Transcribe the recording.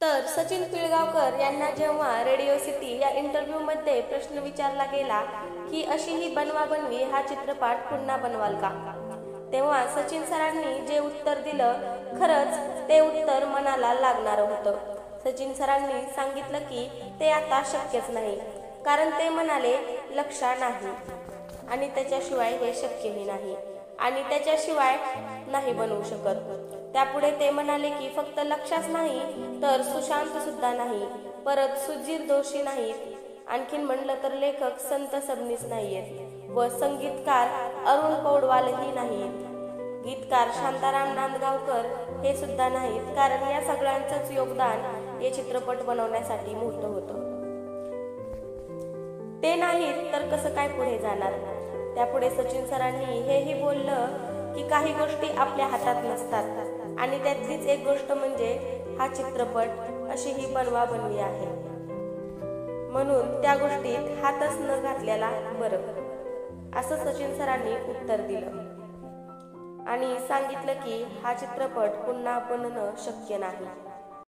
तर सचिन पिळगावकर यांना जेव्हा रेडिओ सिटी या इंटरव्ह्यूमध्ये प्रश्न विचारला गेला की अशी ही बनवाबनवी हा चित्रपट पुन्हा बनवाल का, तेव्हा सचिन सरांनी जे उत्तर दिलं, खरंच ते उत्तर मनाला लागणारं होतं. सचिन सरांनी सांगितलं की ते आता शक्यच नाही, कारण ते म्हणाले लक्षा नाही आणि त्याच्याशिवाय हे शक्यही नाही आणि त्याच्याशिवाय नाही बनवू शकत. त्यापुढे ते म्हणाले की फक्त लक्षाच नाही तर सुशांत सुद्धा नाही, परत सुधीर दोषी नाहीत, आणखीन म्हणलं तर लेखक संत सबनीस नाहीयेत व संगीतकार अरुण पौडवालही नाहीत, गीतकार शांताराम नांदगावकर हे सुद्धा नाहीत, कारण या सगळ्यांचंच योगदान हे चित्रपट बनवण्यासाठी मोठं होतं. ते नाहीत तर कसं काय पुढे जाणार. त्यापुढे सचिन सरांनी हेही बोललं की काही गोष्टी आपल्या हातात नसतात आणि त्यातलीच एक गोष्ट म्हणजे हा चित्रपट अशी ही बनवाबनवी आहे, म्हणून त्या गोष्टीत हातच न घातलेला बरं, असं सचिन सरांनी उत्तर दिलं आणि सांगितलं की हा चित्रपट पुन्हा बनणं शक्य नाही.